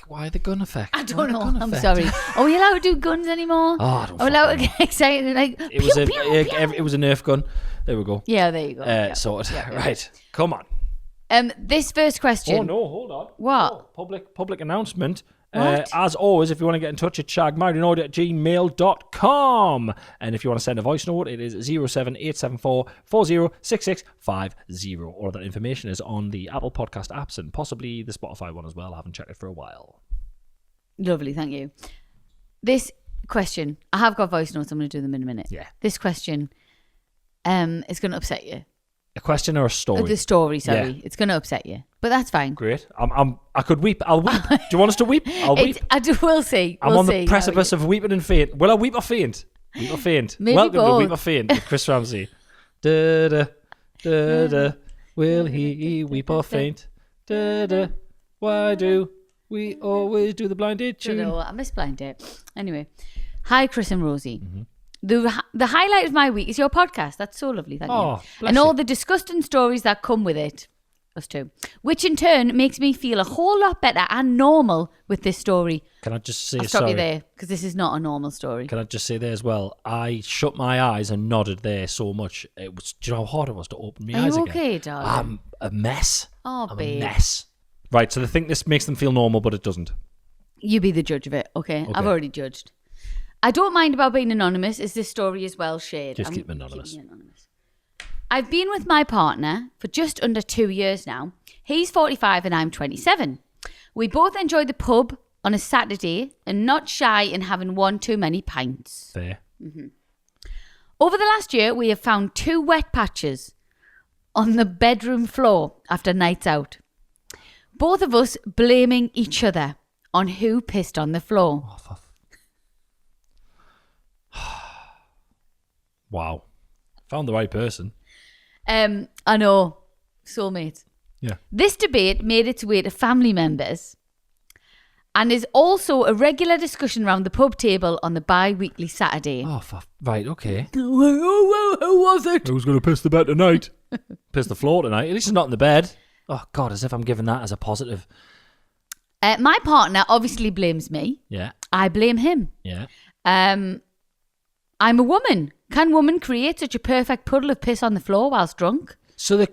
Why the gun effect? I don't know. I'm sorry. Are we allowed to do guns anymore? Oh, I don't Are we allowed to get excited? Like, it was a Nerf gun. There we go. Yeah, there you go. Sorted. Right. Come on. This first question. Oh no, hold on. What? Oh, public announcement. What? As always, if you want to get in touch, it's shaggedmarriedannoyed@gmail.com. And if you want to send a voice note, it is 07874 406650. All of that information is on the Apple Podcast apps and possibly the Spotify one as well. I haven't checked it for a while. Lovely, thank you. This question, I have got voice notes. I'm going to do them in a minute. Yeah. This question is going to upset you. A question or a story? The story, sorry. Yeah. It's going to upset you. But that's fine. Great. I could weep. I'll weep. Do you want us to weep? I'll weep. We'll see. I'm on the precipice of weeping and faint. Will I weep or faint? Weep or faint? Maybe Welcome both. to Weep or Faint with Chris Ramsey. Da da da da. Will he weep or faint? Da da. Why do we always do the blind date I don't tune? know. I miss blind date. Anyway. Hi, Chris and Rosie. Mm-hmm. The highlight of my week is your podcast. That's so lovely. Thank you. And all the disgusting stories that come with it. Us too. Which in turn makes me feel a whole lot better and normal with this story. Can I just say I'll stop sorry? you there because this is not a normal story. Can I just say there as well? I shut my eyes and nodded there so much. It was. Do you know how hard it was to open my eyes Are you again? okay, darling? I'm a mess. Oh, I'm babe. a mess. Right. So they think this makes them feel normal, but it doesn't. You be the judge of it. Okay. I've already judged. I don't mind about being anonymous as this story is well shared. Just keep them anonymous. I've been with my partner for just under 2 years now. He's 45 and I'm 27. We both enjoy the pub on a Saturday and not shy in having one too many pints. There. Mm-hmm. Over the last year, we have found 2 wet patches on the bedroom floor after nights out. Both of us blaming each other on who pissed on the floor. Oh, wow. Found the right person. I know. Soulmate. Yeah. This debate made its way to family members and is also a regular discussion around the pub table on the bi-weekly Saturday. Oh, right, okay. Who was it? Who's going to piss the bed tonight? Piss the floor tonight. At least it's not in the bed. Oh, God, as if I'm giving that as a positive. My partner obviously blames me. Yeah. I blame him. Yeah. I'm a woman. Can women create such a perfect puddle of piss on the floor whilst drunk? So they're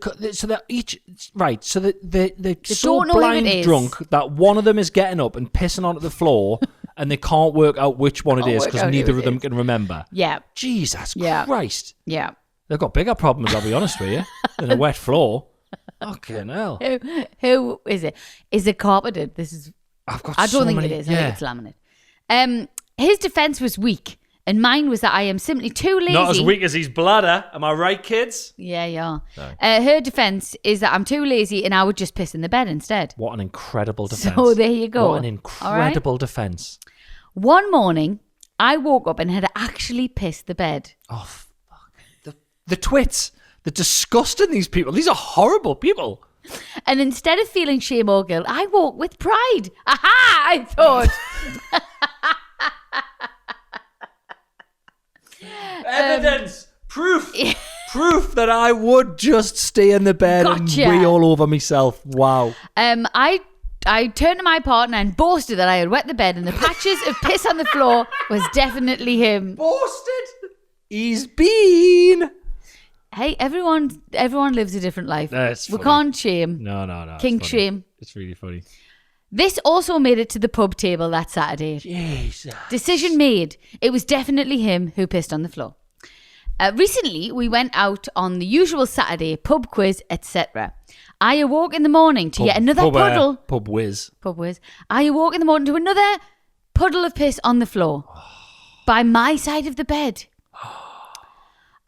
each right. So they're so don't know who it blind is. drunk that one of them is getting up and pissing onto the floor, and they can't work out which one it is because neither of them can remember. Yeah. Jesus Yeah. Christ. Yeah. They've got bigger problems, I'll be honest with you, than a wet floor. Fucking hell. Who is it? Is it carpeted? This is. I don't think it is. I think it's laminate. His defense was weak And mine was that I am simply too lazy. Not as weak as his bladder. Am I right, kids? Yeah, yeah. Sorry. Her defence is that I'm too lazy and I would just piss in the bed instead. What an incredible defence. So there you go. What an incredible defence. One morning, I woke up and had actually pissed the bed. Oh, fuck. The twits. They're disgusting, these people. These are horrible people. And instead of feeling shame or guilt, I woke with pride. Aha! I thought. Evidence. Proof. Proof that I would just stay in the bed Gotcha. and wee all over myself. Wow. I turned to my partner and boasted that I had wet the bed and the patches of piss on the floor was definitely him. Boasted? He's been. Hey, everyone lives a different life. That's we funny. can't shame. No. Kink it's funny. shame. It's really funny. This also made it to the pub table that Saturday. Jesus. Decision made. It was definitely him who pissed on the floor. Recently, we went out on the usual Saturday pub quiz, etc. I awoke in the morning to yet another puddle. Pub whiz. Pub whiz. I awoke in the morning to another puddle of piss on the floor by my side of the bed.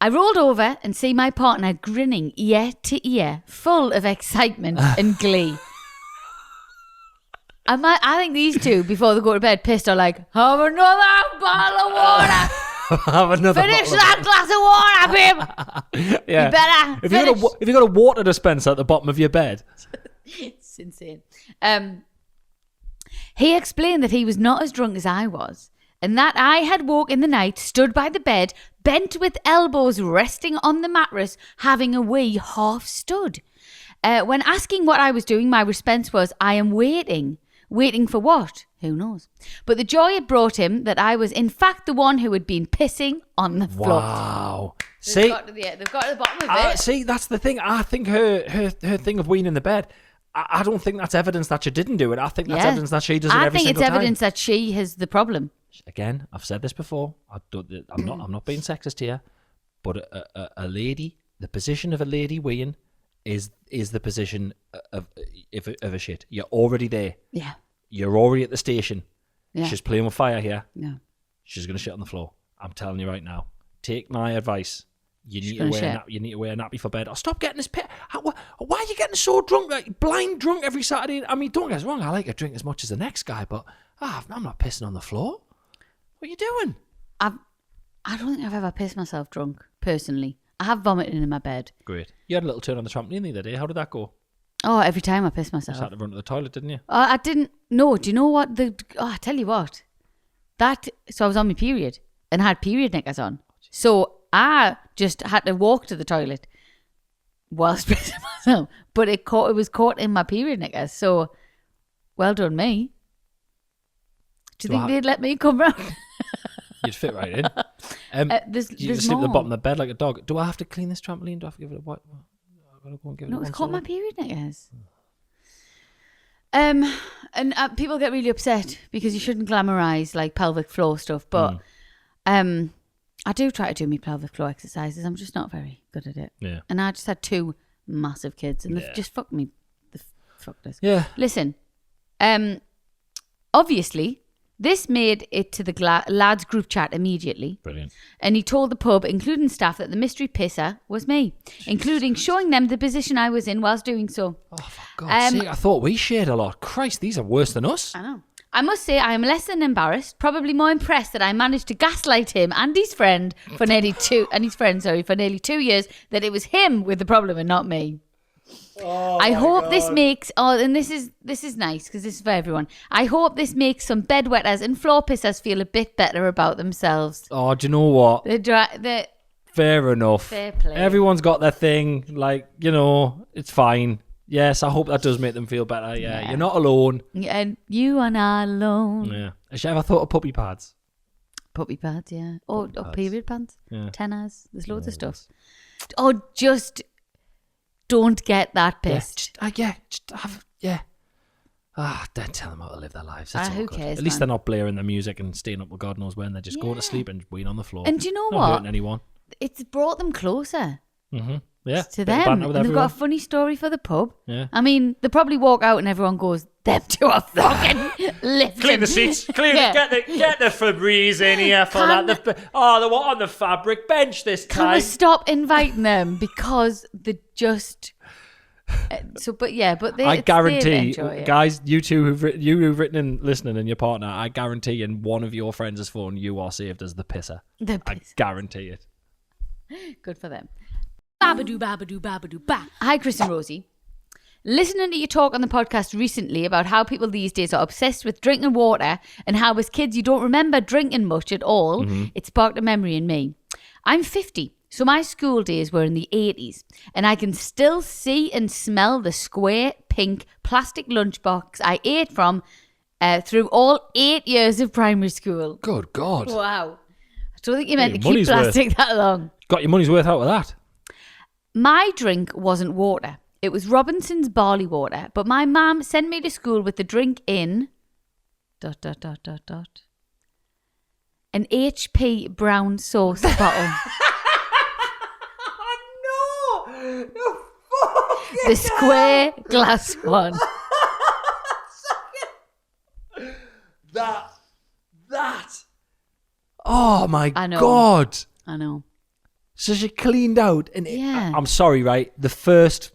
I rolled over and see my partner grinning ear to ear, full of excitement and glee. I think these two, before they go to bed, pissed, are like, have another bottle of water. Have another Finish bottle that glass of water, babe. Yeah. You better If you got a water dispenser at the bottom of your bed. It's insane. He explained that he was not as drunk as I was, and that I had woke in the night, stood by the bed, bent with elbows resting on the mattress, having a wee half stood. When asking what I was doing, my response was, I am waiting. Waiting for what? Who knows? But the joy it brought him that I was in fact the one who had been pissing on the floor. Wow. They've got to the bottom of it. See, that's the thing. I think her thing of weeing in the bed, I don't think that's evidence that she didn't do it. I think that's evidence that she does it every single time. I think it's evidence that she has the problem. Again, I've said this before. I'm not being sexist here, but a lady, the position of a lady weeing is the position of a shit. You're already there. Yeah. You're already at the station. Yeah. She's playing with fire here. No. She's going to shit on the floor. I'm telling you right now. Take my advice. You need to wear a nappy for bed. Or stop getting this pit. Why are you getting so drunk, like blind drunk every Saturday? I mean, don't get us wrong. I like a drink as much as the next guy, but I'm not pissing on the floor. What are you doing? I don't think I've ever pissed myself drunk, personally. I have vomited in my bed. Great. You had a little turn on the trampoline the other day. How did that go? Oh, every time I piss You myself. just had to run to the toilet, didn't you? I didn't. No, do you know what? I tell you what. So I was on my period and I had period knickers on. So I just had to walk to the toilet whilst pissing myself. But it was caught in my period knickers. So, well done me. Do you think they'd let me come round? You'd fit right in. There's you sleep at the bottom of the bed like a dog. Do I have to clean this trampoline? Do I have to give it a wipe? I've got to go and give it No, a it's once caught my over? period knickers. And people get really upset because you shouldn't glamorize like pelvic floor stuff, but I do try to do my pelvic floor exercises. I'm just not very good at it. Yeah. And I just had 2 massive kids, and they've just fucked me. They've fucked us. Yeah. Listen, obviously, this made it to the lads group chat immediately. Brilliant. And he told the pub, including staff, that the mystery pisser was me, including showing them the position I was in whilst doing so. Oh, for God's sake. I thought we shared a lot. Christ, these are worse than us. I know. I must say I am less than embarrassed, probably more impressed that I managed to gaslight him and his friend for nearly 2 years, that it was him with the problem and not me. Oh, I hope this makes and this is nice because this is for everyone. I hope this makes some bedwetters and floor pissers feel a bit better about themselves. Oh, do you know what? They're Fair enough. Fair play. Everyone's got their thing. Like, it's fine. Yes, I hope that does make them feel better. Yeah. You're not alone. and you are not alone. Yeah. Has you ever thought of puppy pads? Puppy pads, yeah. Or period pants. Yeah. Tenors. There's loads of stuff. Oh, just don't get that pissed. Don't tell them how to live their lives. That's all who good. cares, At least man? they're not blaring their music and staying up with God knows when. They're just going to sleep and weeing on the floor. And do you know not what? hurting anyone. It's brought them closer Yeah. to Bit of them. banter And with they've everyone. got a funny story for the pub. Yeah. I mean, they probably walk out and everyone goes, Them two are fucking lifting. Clean the seats. Get the Febreze in here for that. They were on the fabric bench this time. Can we stop inviting them because they just... but they. I guarantee, enjoy it. guys, you who've written and listening, and your partner, I guarantee in one of your friends' phone, you are saved as the pisser. I guarantee it. Good for them. Babadoo, babadoo, babadoo, ba. Hi, Chris and Rosie. Listening to you talk on the podcast recently about how people these days are obsessed with drinking water and how as kids you don't remember drinking much at all, it sparked a memory in me. I'm 50, so my school days were in the 80s, and I can still see and smell the square pink plastic lunchbox I ate from through all 8 years of primary school. Good God. Wow. I don't think you meant to keep plastic that long. Got your money's worth out of that. My drink wasn't water. It was Robinson's barley water, but my mum sent me to school with the drink in... an HP brown sauce bottle. Oh, no! The square glass one. That. Oh, my know. God. I know. So she cleaned out. And Yeah. I'm sorry, right? The first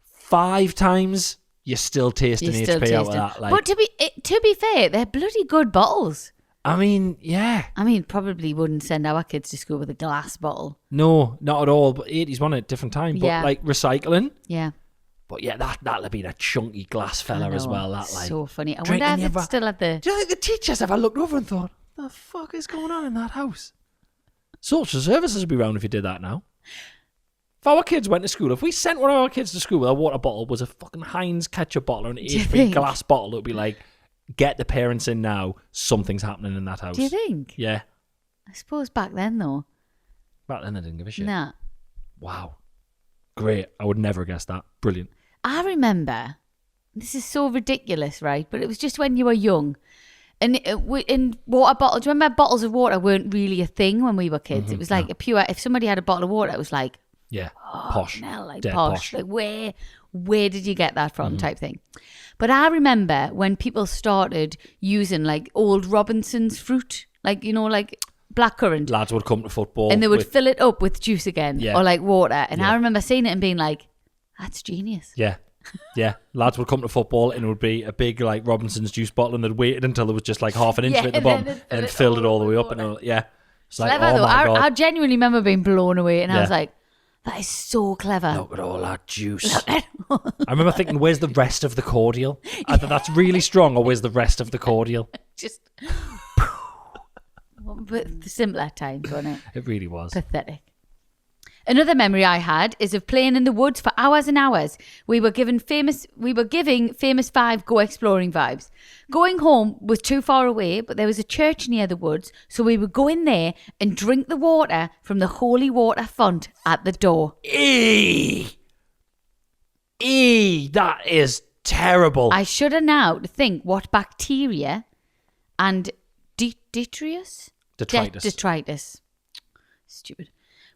5 times, you're still tasting HP out of that. Like, but to be fair, they're bloody good bottles. I mean, yeah. I mean, probably wouldn't send our kids to school with a glass bottle. No, not at all. But 80s one at a different time. But Yeah. like recycling. Yeah. But yeah, that'll have been a chunky glass fella as well. That like so funny. I drinking wonder if your it's still at the... Do you think the teachers ever looked over and thought, the fuck is going on in that house? Social services would be around if you did that now. If our kids went to school, if we sent one of our kids to school with a water bottle was a fucking Heinz ketchup bottle or an HP glass bottle, it would be like, get the parents in now. Something's happening in that house. Do you think? Yeah. I suppose back then, though. Back then, I didn't give a shit. Nah. Wow. Great. I would never have guessed that. Brilliant. I remember, this is so ridiculous, right? But it was just when you were young. And in water bottles, do you remember bottles of water weren't really a thing when we were kids? It was like a pure, if somebody had a bottle of water, it was like, yeah, posh. Smell like Dead posh. Like where did you get that from type thing. But I remember when people started using like old Robinson's fruit, like, you know, like blackcurrant. Lads would come to football. And they would fill it up with juice again or like water. And I remember seeing it and being like, that's genius. Yeah. Yeah, lads would come to football and it would be a big like Robinson's juice bottle and they'd waited until there was just like half an inch of it at the bottom and then filled it all the way up and it's like, clever though. my God. I genuinely remember being blown away and I was like, that is so clever. Look at all that juice. I remember thinking, where's the rest of the cordial? Either that's really strong or where's the rest of the cordial? Just but the simpler times, wasn't it? It really was. Pathetic. Another memory I had is of playing in the woods for hours and hours. We were giving famous 5 go exploring vibes. Going home was too far away, but there was a church near the woods, so we would go in there and drink the water from the holy water font at the door. Eee, that is terrible. I shudder now to think what bacteria and detritus. Stupid.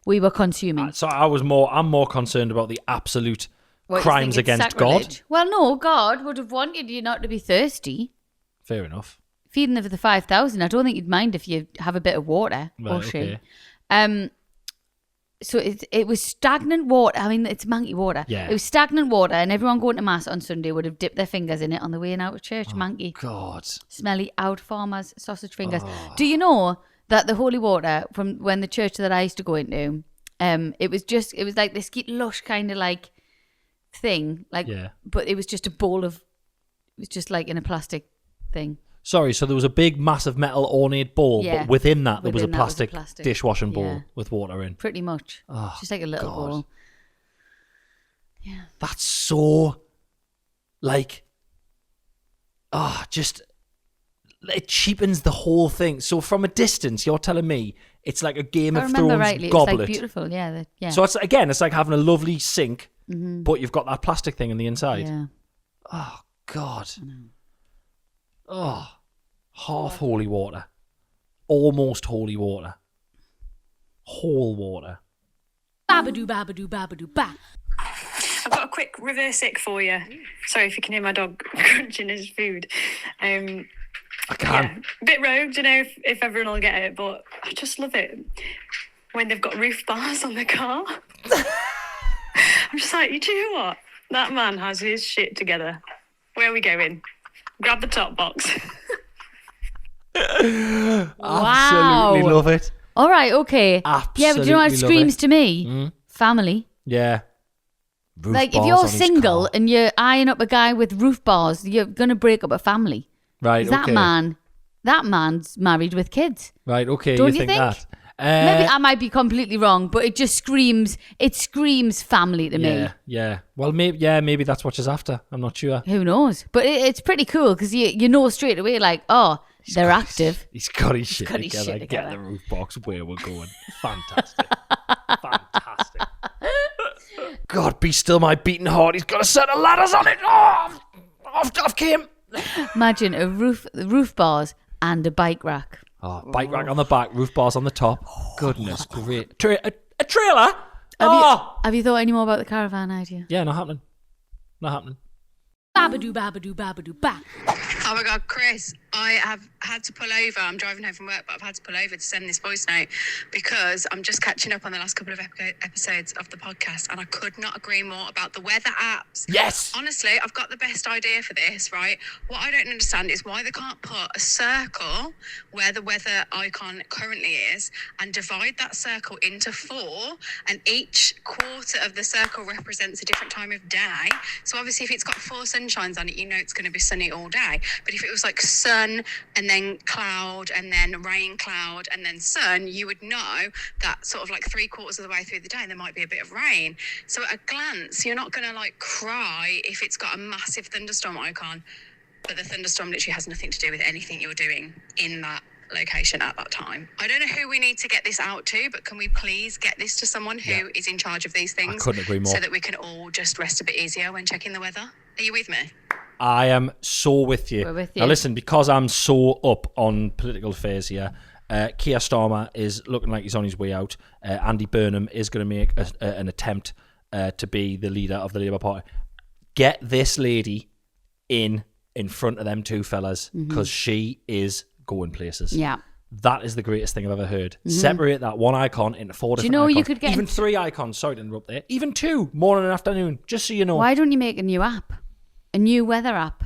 We were consuming. So I'm more concerned about the absolute crimes against sacrilege? God. Well, no, God would have wanted you not to be thirsty. Fair enough. Feeding them for the 5,000, I don't think you'd mind if you have a bit of water or shit. Okay. So it was stagnant water. I mean, it's manky water. Yeah. It was stagnant water, and everyone going to mass on Sunday would have dipped their fingers in it on the way out of church. Manky. God. Smelly out farmers' sausage fingers. Oh. Do you know that the holy water from when the church that I used to go into, it was like this lush kind of like thing, like, but it was just a bowl of, it was just like in a plastic thing. Sorry, so there was a big, massive metal ornate bowl, but within that there was a plastic dishwashing bowl with water in. Pretty much. Oh, just like a little bowl. Yeah. That's so, like, just, it cheapens the whole thing. So from a distance, you're telling me it's like a Game of Thrones rightly, goblet. It's like beautiful, yeah. So it's like having a lovely sink, but you've got that plastic thing on the inside. Yeah. Oh, God. Oh, half holy water. Almost holy water. Whole water. Babadoo, babadoo, babadoo, ba. I've got a quick reverse ick for you. Sorry if you can hear my dog crunching his food. I can't. Yeah, a bit rogue, you know, if everyone will get it, but I just love it when they've got roof bars on the car. I'm just like, you know what? That man has his shit together. Where are we going? Grab the top box. Absolutely love it. All right, okay. Absolutely yeah, but do you know what love screams it. to me? Family. Yeah. Roof Like, if bars you're on his single car. and you're eyeing up a guy with roof bars, you're going to break up a family. Right, okay. That man's married with kids. Right, okay, Don't you you think that? Maybe I might be completely wrong, but it just screams family to me. Yeah, yeah. Well, maybe that's what she's after. I'm not sure. Who knows? But it's pretty cool because you know straight away, like, oh, they're active. He's got his shit got his together. shit Get together. the roof box where we're going. Fantastic. Fantastic. God, be still my beating heart. He's got a set of ladders on it. Oh, off came. Imagine roof bars and a bike rack. Oh, bike rack on the back, roof bars on the top. Goodness, great. A trailer? Have you thought any more about the caravan idea? Yeah, not happening. Not happening. Babadoo, babadoo, babadoo, ba. Oh my God, Chris, I have had to pull over. I'm driving home from work, but I've had to pull over to send this voice note because I'm just catching up on the last couple of episodes of the podcast, and I could not agree more about the weather apps. Yes. Honestly, I've got the best idea for this, right? What I don't understand is why they can't put a circle where the weather icon currently is and divide that circle into 4, and each quarter of the circle represents a different time of day. So obviously if it's got 4 sunshines on it, you know it's going to be sunny all day. But if it was like sun and then cloud and then rain, cloud and then sun, you would know that sort of like 3/4 of the way through the day there might be a bit of rain. So at a glance, you're not going to like cry if it's got a massive thunderstorm icon, but the thunderstorm literally has nothing to do with anything you're doing in that location at that time. I don't know who we need to get this out to, but can we please get this to someone who is in charge of these things? I couldn't agree more. So that we can all just rest a bit easier when checking the weather. Are you with me? I am so with you. We're with you. Now listen, because I'm so up on political affairs here, Keir Starmer is looking like he's on his way out. Andy Burnham is going to make an attempt to be the leader of the Labour Party. Get this lady in front of them two fellas, because she is going places. Yeah. That is the greatest thing I've ever heard. Separate that one icon into 4 different you know icons. you could get even 3 icons, sorry to interrupt there. Even 2, morning and afternoon, just so you know. Why don't you make a new app? A new weather app.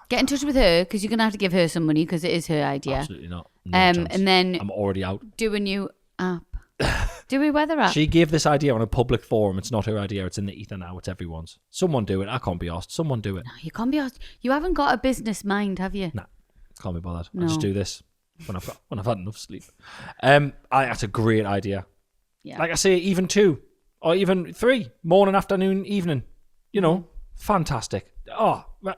Get in touch with her because you're going to have to give her some money because it is her idea. Absolutely not. No chance. And then I'm already out. do a new app. Do a weather app. She gave this idea on a public forum. It's not her idea. It's in the ether now. It's everyone's. Someone do it. I can't be asked. Someone do it. No, you can't be asked. You haven't got a business mind, have you? Nah, can't be bothered. No. I just do this when I've had enough sleep. That's a great idea. Yeah. Like I say, even 2 or even 3, morning, afternoon, evening. You know, fantastic. Oh, Well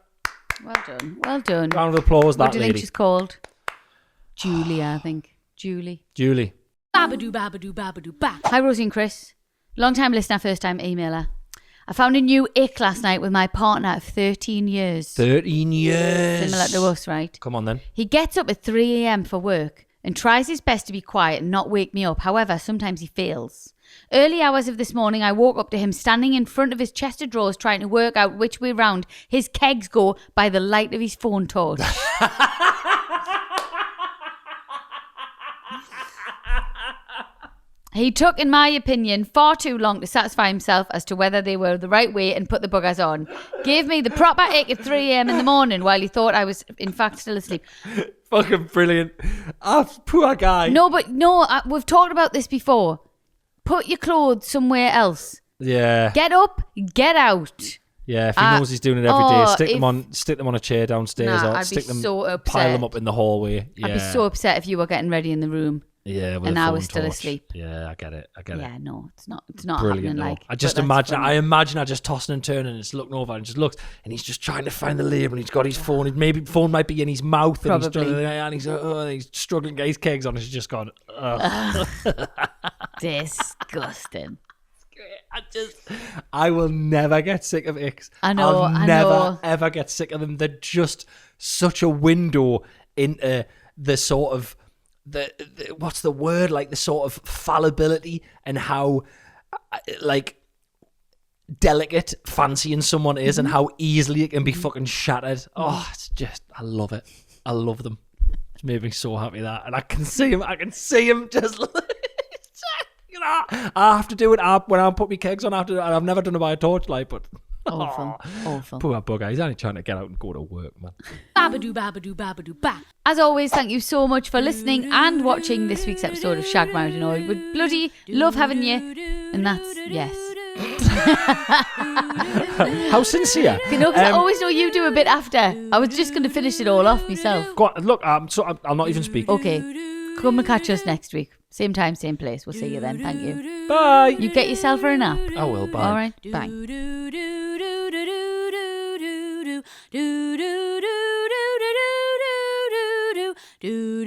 done. Well done. round of applause. What That do you think lady, she's called? Julia, I think. Julie. Babadoo, babadoo, babadoo, ba. Hi, Rosie and Chris. Long time listener, first time emailer. I found a new ick last night with my partner of 13 years. 13 years. Similar to us, right? Come on then. He gets up at 3 a.m. for work and tries his best to be quiet and not wake me up. However, sometimes he fails. Early hours of this morning, I woke up to him standing in front of his chest of drawers trying to work out which way round his kegs go by the light of his phone torch. He took, in my opinion, far too long to satisfy himself as to whether they were the right way and put the buggers on. Gave me the proper ick at 3 a.m. in the morning while he thought I was, in fact, still asleep. Fucking brilliant. Poor guy. No, we've talked about this before. Put your clothes somewhere else. Yeah. Get up, get out. Yeah, if he knows he's doing it every day, stick them on a chair downstairs, Nah, or I'd stick be them, so upset. pile them up in the hallway. Yeah. I'd be so upset if you were getting ready in the room. Yeah, with and a I phone was still torch. asleep. Yeah, I get it. Yeah, no, it's not Brilliant. happening. No. Like, I just but that's funny. imagine I just tossing and turning and just looking over and just looks and he's just trying to find the label and he's got his phone. Maybe the phone might be in his mouth and he's struggling to get his kegs on. He's just gone. Disgusting. I will never get sick of icks. I know. I'll never ever get sick of them. They're just such a window into the sort of the what's the word, like the sort of fallibility and how like delicate fancying someone is and how easily it can be fucking shattered. Oh, it's just, I love it. I love them. It's made me so happy that, and I can see him just. You know, I have to do it when I put my kegs on. I've never done it by a torchlight, but Awful. poor bugger. He's only trying to get out and go to work, man. Babadoo, babadoo, babadoo, ba. As always, thank you so much for listening and watching this week's episode of Shagged Married Annoyed. We bloody love having you, and that's yes. How sincere. You know, because I always know you do a bit after. I was just going to finish it all off myself. Go on, look, I'll not even speak. Okay, come and catch us next week. Same time, same place. We'll see you then. Thank you. Bye. You get yourself for a nap. I will. Bye. All right. Bye. Do